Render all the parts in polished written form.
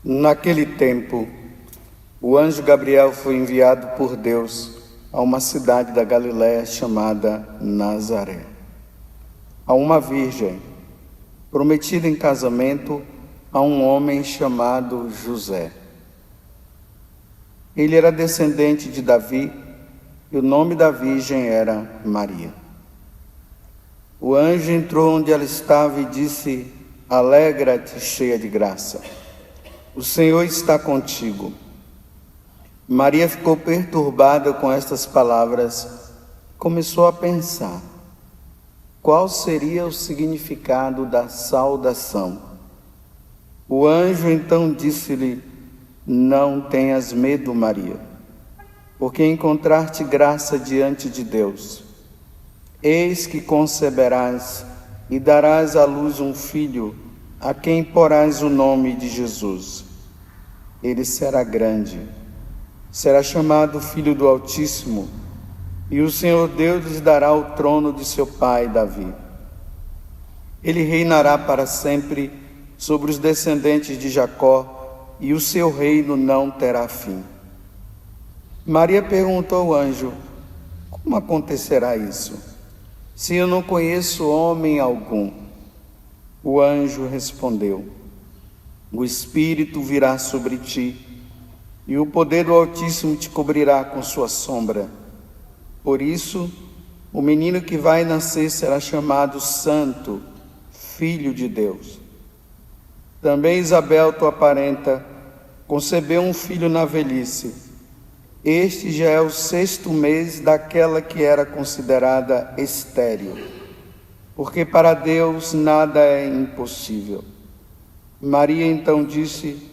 Naquele tempo, o anjo Gabriel foi enviado por Deus a uma cidade da Galiléia chamada Nazaré, a uma virgem, prometida em casamento a um homem chamado José. Ele era descendente de Davi e o nome da virgem era Maria. O anjo entrou onde ela estava e disse: Alegra-te, cheia de graça. O Senhor está contigo. Maria ficou perturbada com estas palavras. Começou a pensar: qual seria o significado da saudação? O anjo então disse-lhe: Não tenhas medo, Maria, porque encontraste graça diante de Deus. Eis que conceberás e darás à luz um filho, a quem porás o nome de Jesus. Ele será grande, será chamado Filho do Altíssimo, e o Senhor Deus lhes dará o trono de seu pai Davi. Ele reinará para sempre sobre os descendentes de Jacó, e o seu reino não terá fim. Maria perguntou ao anjo: Como acontecerá isso, se eu não conheço homem algum? O anjo respondeu: O Espírito virá sobre ti, e o poder do Altíssimo te cobrirá com sua sombra. Por isso, o menino que vai nascer será chamado Santo, Filho de Deus. Também Isabel, tua parenta, concebeu um filho na velhice. Este já é o 6º mês daquela que era considerada estéril, porque para Deus nada é impossível. Maria então disse: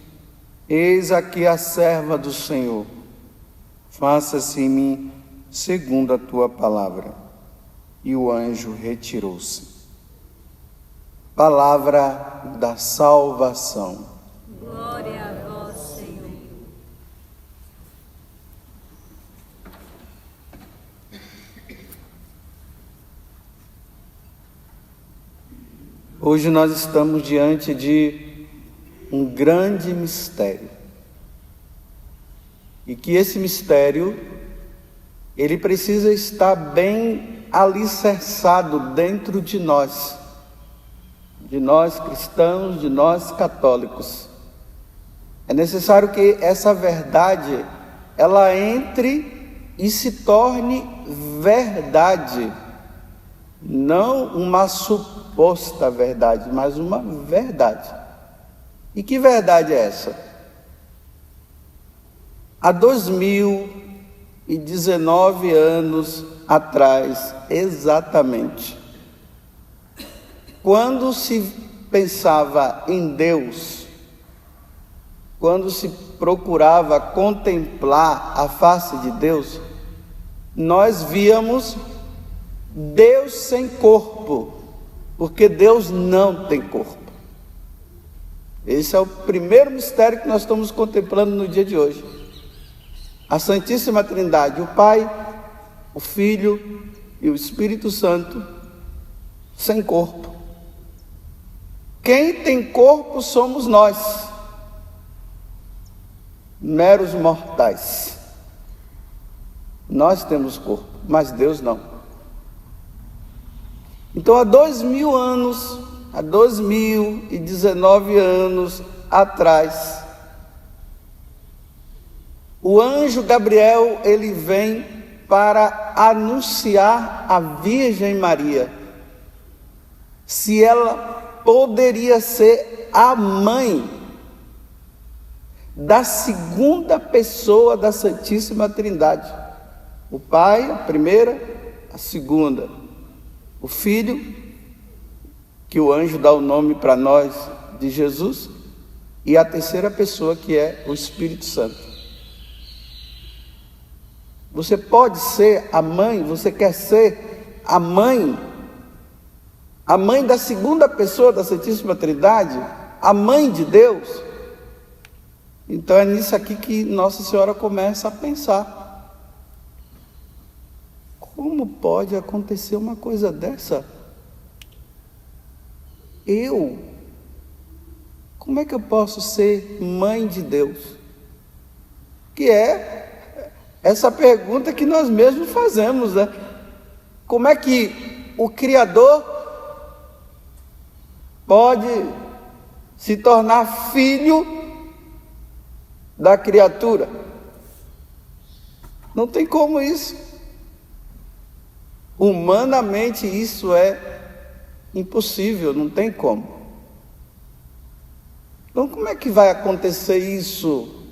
Eis aqui a serva do Senhor, faça-se em mim segundo a tua palavra. E o anjo retirou-se. Palavra da salvação. Glória a vós, Senhor. Hoje nós estamos diante de um grande mistério. E que esse mistério, ele precisa estar bem alicerçado dentro de nós cristãos, de nós católicos. É necessário que essa verdade, ela entre e se torne verdade, não uma suposta verdade, mas uma verdade. E que verdade é essa? Há 2019 anos atrás, exatamente, quando se pensava em Deus, quando se procurava contemplar a face de Deus, nós víamos Deus sem corpo, porque Deus não tem corpo. Esse é o primeiro mistério que nós estamos contemplando no dia de hoje. A Santíssima Trindade, o Pai, o Filho e o Espírito Santo, sem corpo. Quem tem corpo somos nós, meros mortais. Nós temos corpo, mas Deus não. Então, há 2000 anos, há 2019 anos atrás, o anjo Gabriel, ele vem para anunciar à Virgem Maria se ela poderia ser a mãe da segunda pessoa da Santíssima Trindade. O Pai, a primeira, a segunda. O Filho, que o anjo dá o nome para nós de Jesus, e a terceira pessoa, que é o Espírito Santo. Você pode ser a mãe, você quer ser a mãe da segunda pessoa da Santíssima Trindade, a mãe de Deus? Então é nisso aqui que Nossa Senhora começa a pensar: como pode acontecer uma coisa dessa? como é que eu posso ser mãe de Deus? Que é essa pergunta que nós mesmos fazemos, né? Como é que o Criador pode se tornar filho da criatura? Não tem como isso. Humanamente isso é impossível, não tem como. Então como é que vai acontecer isso?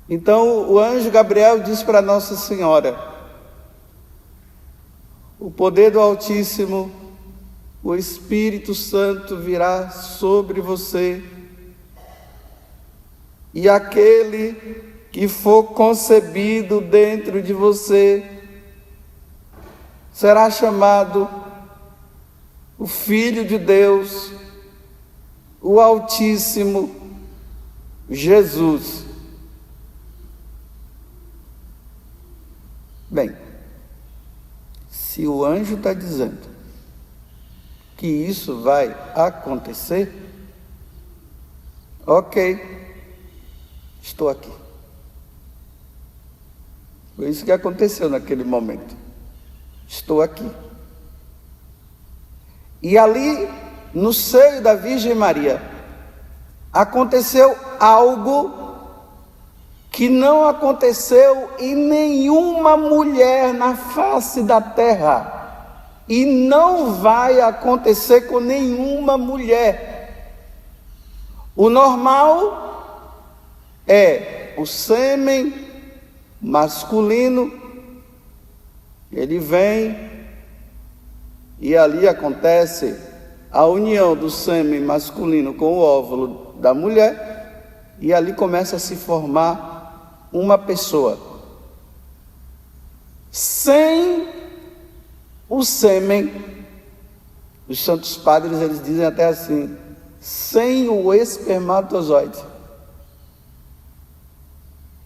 Então o anjo Gabriel diz para Nossa Senhora: o poder do Altíssimo, o Espírito Santo virá sobre você, e aquele que for concebido dentro de você será chamado o Filho de Deus, o Altíssimo, Jesus. Bem, se o anjo está dizendo que isso vai acontecer, ok, estou aqui. Foi isso que aconteceu naquele momento. Estou aqui. E ali, no seio da Virgem Maria, aconteceu algo que não aconteceu em nenhuma mulher na face da terra, e não vai acontecer com nenhuma mulher. O normal é o sêmen masculino, ele vem e ali acontece a união do sêmen masculino com o óvulo da mulher, e ali começa a se formar uma pessoa. Sem o sêmen, os santos padres eles dizem até assim, sem o espermatozoide,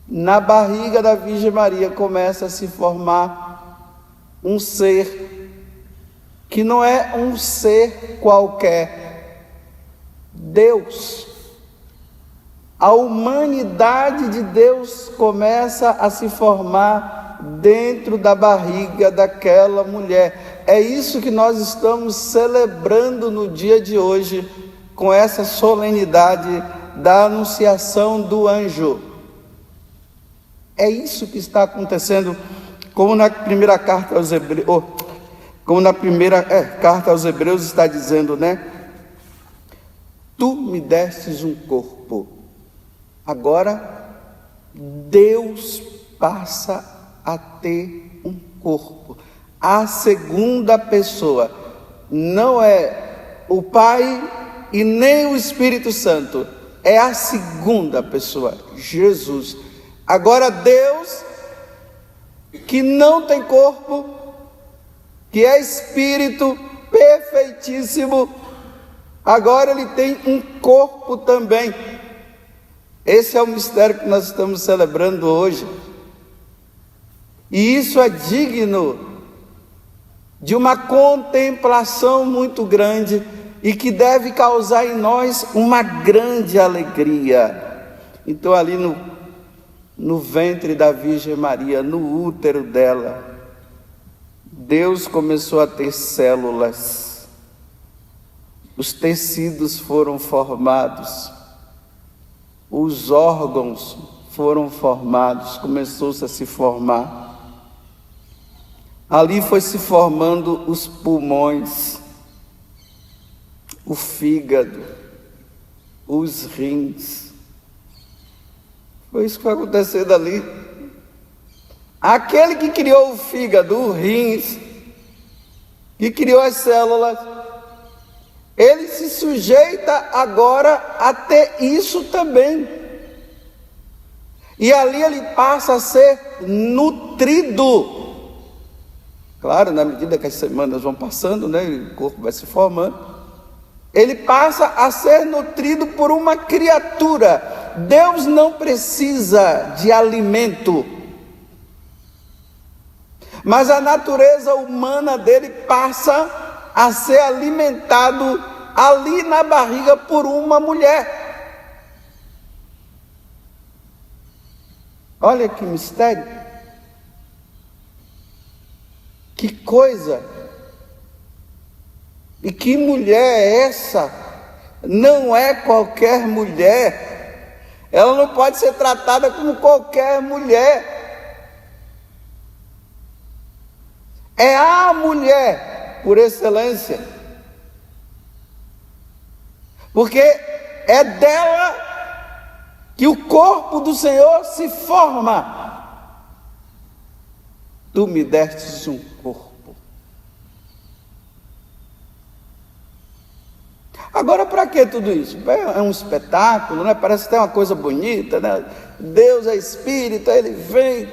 na barriga da Virgem Maria começa a se formar um ser que não é um ser qualquer, Deus. A humanidade de Deus começa a se formar dentro da barriga daquela mulher. É isso que nós estamos celebrando no dia de hoje, com essa solenidade da anunciação do anjo. É isso que está acontecendo, como na primeira carta aos Hebreus, como na primeira carta aos Hebreus está dizendo, né? Tu me destes um corpo. Agora, Deus passa a ter um corpo. A segunda pessoa não é o Pai e nem o Espírito Santo. É a segunda pessoa, Jesus. Agora Deus, que não tem corpo, que é Espírito perfeitíssimo, agora Ele tem um corpo também. Esse é o mistério que nós estamos celebrando hoje. E isso é digno de uma contemplação muito grande e que deve causar em nós uma grande alegria. Então ali no ventre da Virgem Maria, no útero dela, Deus começou a ter células. Os tecidos foram formados. Os órgãos foram formados, começou-se a se formar. Ali foi se formando os pulmões, o fígado, os rins. Foi isso que foi acontecendo ali. Aquele que criou o fígado, os rins, que criou as células, ele se sujeita agora a ter isso também. E ali ele passa a ser nutrido. Claro, na medida que as semanas vão passando, né, o corpo vai se formando. Ele passa a ser nutrido por uma criatura. Deus não precisa de alimento. Mas a natureza humana dele passa a ser alimentado ali na barriga por uma mulher. Olha que mistério. Que coisa. E que mulher é essa? Não é qualquer mulher. Ela não pode ser tratada como qualquer mulher. É a mulher por excelência. Porque é dela que o corpo do Senhor se forma. Tu me destes um corpo. Agora, para que tudo isso? É um espetáculo, né? Parece até uma coisa bonita, né? Deus é espírito, ele vem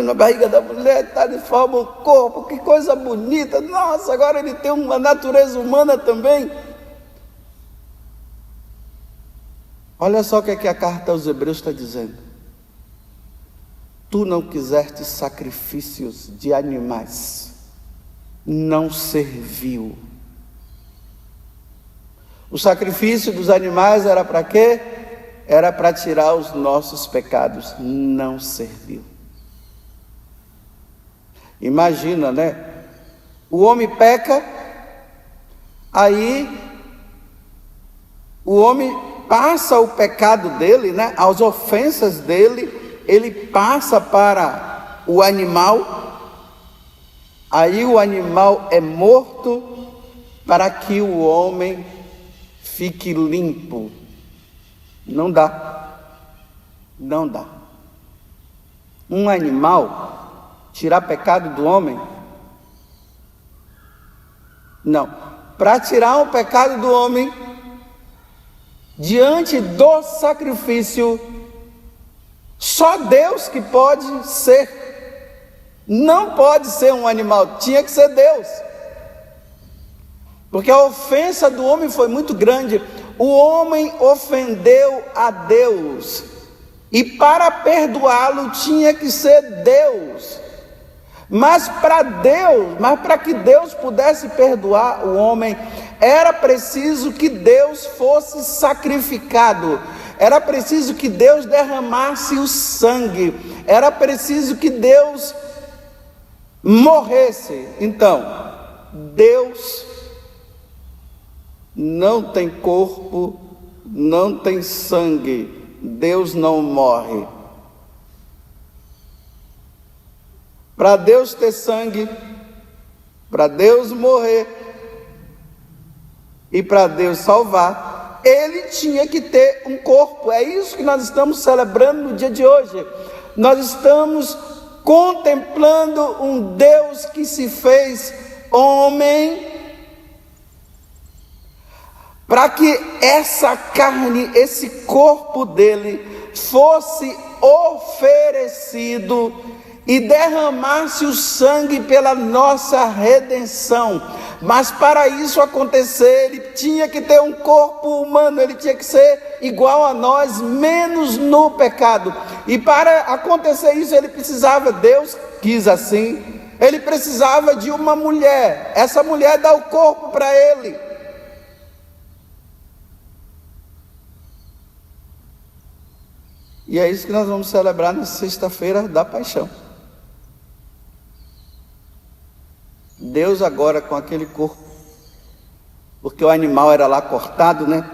na barriga da mulher, está de forma o corpo, que coisa bonita. Nossa, agora ele tem uma natureza humana também. Olha só o que a carta aos Hebreus está dizendo. Tu não quiseste sacrifícios de animais, não serviu. O sacrifício dos animais era para quê? Era para tirar os nossos pecados, não serviu. Imagina, né? O homem peca, aí o homem passa o pecado dele, né? As ofensas dele, ele passa para o animal, aí o animal é morto para que o homem fique limpo. Não dá. Não dá. Um animal tirar pecado do homem? Não. Para tirar o pecado do homem, diante do sacrifício, só Deus que pode ser. Não pode ser um animal, tinha que ser Deus. Porque a ofensa do homem foi muito grande. O homem ofendeu a Deus. E para perdoá-lo tinha que ser Deus. Mas para que Deus pudesse perdoar o homem, era preciso que Deus fosse sacrificado. Era preciso que Deus derramasse o sangue. Era preciso que Deus morresse. Então, Deus não tem corpo, não tem sangue, Deus não morre. Para Deus ter sangue, para Deus morrer e para Deus salvar, Ele tinha que ter um corpo. É isso que nós estamos celebrando no dia de hoje. Nós estamos contemplando um Deus que se fez homem, para que essa carne, esse corpo dele fosse oferecido e derramasse o sangue pela nossa redenção. Mas para isso acontecer, ele tinha que ter um corpo humano, ele tinha que ser igual a nós, menos no pecado. E para acontecer isso, ele precisava, Deus quis assim, ele precisava de uma mulher. Essa mulher dá o corpo para ele. E é isso que nós vamos celebrar na sexta-feira da paixão. Deus agora com aquele corpo, porque o animal era lá cortado, né?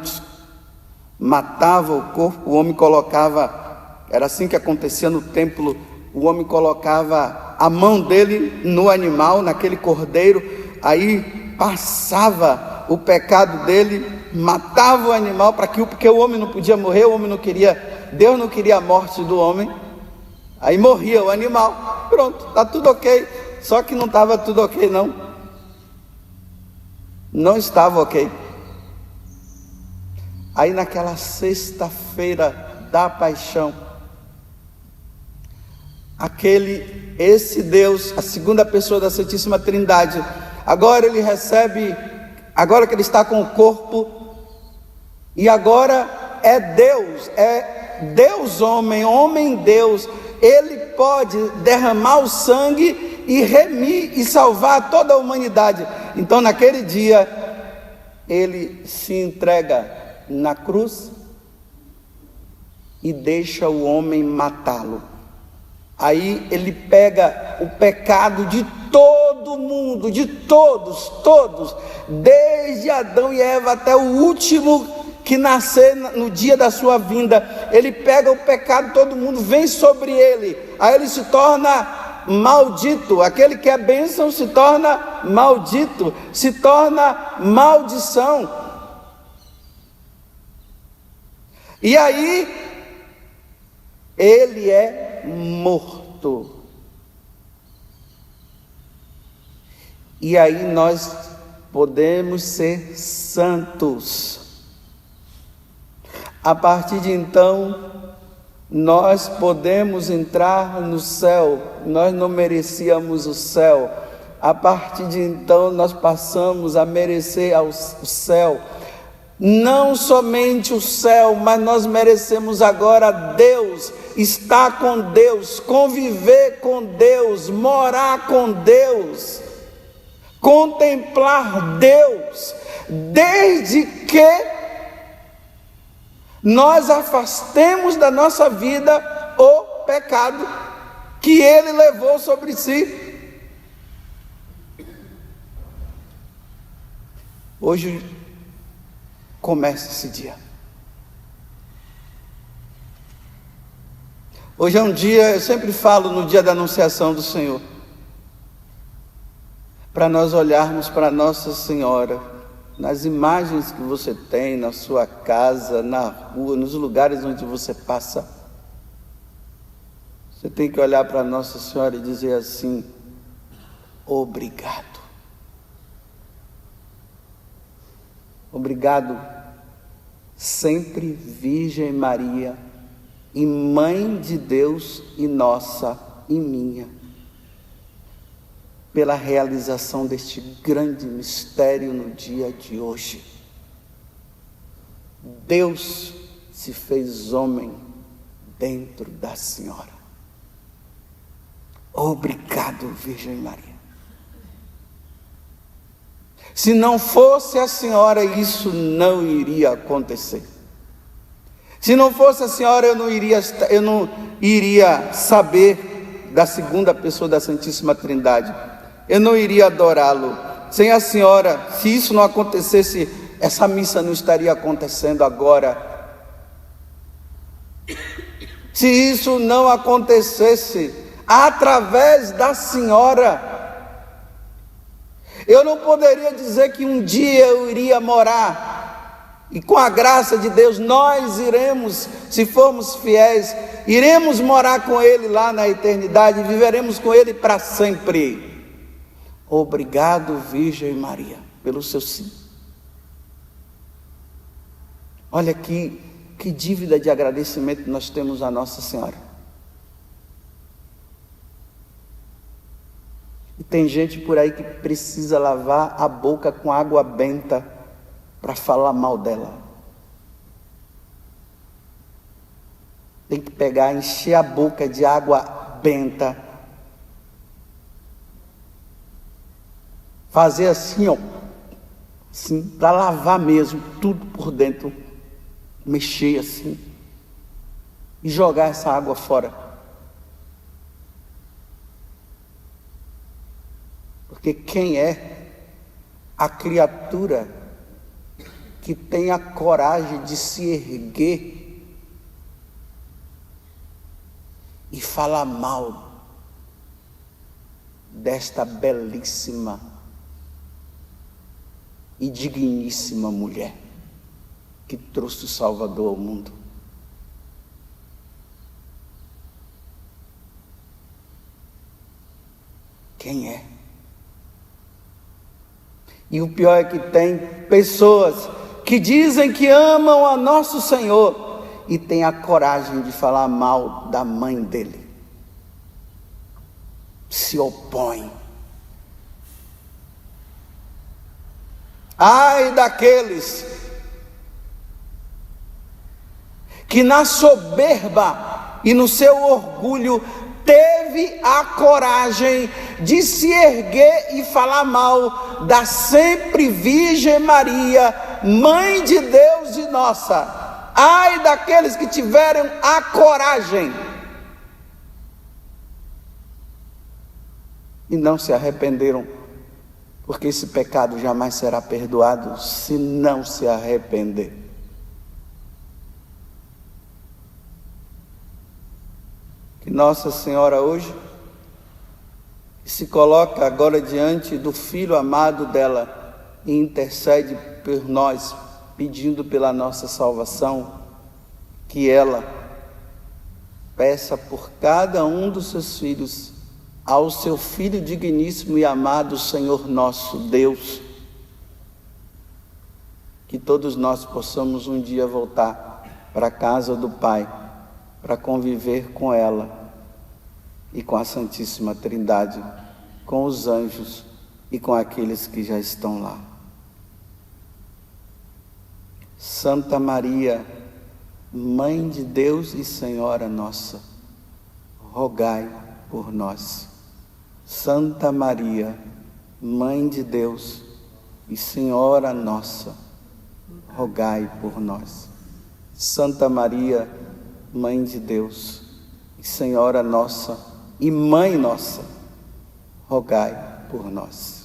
Matava o corpo, o homem colocava, era assim que acontecia no templo, o homem colocava a mão dele no animal, naquele cordeiro, aí passava o pecado dele, matava o animal, porque o homem não podia morrer, o homem não queria, Deus não queria a morte do homem, aí morria o animal, pronto, está tudo ok, só que não estava tudo ok não estava ok. Aí naquela sexta-feira da paixão, esse Deus, a segunda pessoa da Santíssima Trindade, agora ele recebe, agora que ele está com o corpo, e agora é Deus homem, homem Deus, ele pode derramar o sangue e remir e salvar toda a humanidade. Então naquele dia, ele se entrega na cruz e deixa o homem matá-lo. Aí ele pega o pecado de todo mundo, de todos, desde Adão e Eva até o último que nascer no dia da sua vinda. Ele pega o pecado de todo mundo, vem sobre ele, aí ele se torna maldito. Aquele que é bênção se torna maldito, se torna maldição. E aí ele é morto. E aí nós podemos ser santos. A partir de então, nós podemos entrar no céu. Nós não merecíamos o céu. A partir de então, nós passamos a merecer o céu. Não somente o céu, mas nós merecemos agora Deus, estar com Deus, conviver com Deus, morar com Deus, contemplar Deus, desde que nós afastemos da nossa vida o pecado que Ele levou sobre si. Hoje começa esse dia. Hoje é um dia, eu sempre falo no dia da anunciação do Senhor, para nós olharmos para Nossa Senhora, nas imagens que você tem na sua casa, na rua, nos lugares onde você passa. Você tem que olhar para Nossa Senhora e dizer assim: obrigado. Obrigado, sempre Virgem Maria, e Mãe de Deus e nossa e minha, pela realização deste grande mistério no dia de hoje. Deus se fez homem dentro da Senhora. Obrigado, Virgem Maria. Se não fosse a Senhora, isso não iria acontecer. Se não fosse a Senhora, eu não iria saber da segunda pessoa da Santíssima Trindade. Eu não iria adorá-lo. Sem a Senhora, se isso não acontecesse, essa missa não estaria acontecendo agora. Se isso não acontecesse através da Senhora, eu não poderia dizer que um dia eu iria morar, e com a graça de Deus nós iremos, se formos fiéis, iremos morar com Ele lá na eternidade, viveremos com Ele para sempre. Obrigado, Virgem Maria, pelo seu sim. Olha que dívida de agradecimento nós temos a Nossa Senhora. E tem gente por aí que precisa lavar a boca com água benta para falar mal dela. Tem que pegar, encher a boca de água benta, fazer assim, ó, assim, para lavar mesmo tudo por dentro, mexer assim e jogar essa água fora. Porque quem é a criatura que tem a coragem de se erguer e falar mal desta belíssima e digníssima mulher que trouxe o Salvador ao mundo? Quem é? E o pior é que tem pessoas que dizem que amam a nosso Senhor e têm a coragem de falar mal da mãe dele. Se opõem. Ai daqueles que na soberba e no seu orgulho teve a coragem de se erguer e falar mal da sempre Virgem Maria, Mãe de Deus e nossa. Ai daqueles que tiveram a coragem e não se arrependeram, porque esse pecado jamais será perdoado se não se arrepender. Que Nossa Senhora hoje se coloca agora diante do Filho amado dela e intercede por nós, pedindo pela nossa salvação, que ela peça por cada um dos seus filhos ao seu Filho digníssimo e amado Senhor nosso Deus, que todos nós possamos um dia voltar para a casa do Pai, para conviver com ela e com a Santíssima Trindade, com os anjos e com aqueles que já estão lá. Santa Maria, Mãe de Deus e Senhora nossa, rogai por nós. Santa Maria, Mãe de Deus e Senhora nossa, rogai por nós. Santa Maria, Mãe de Deus e Senhora nossa e Mãe nossa, rogai por nós.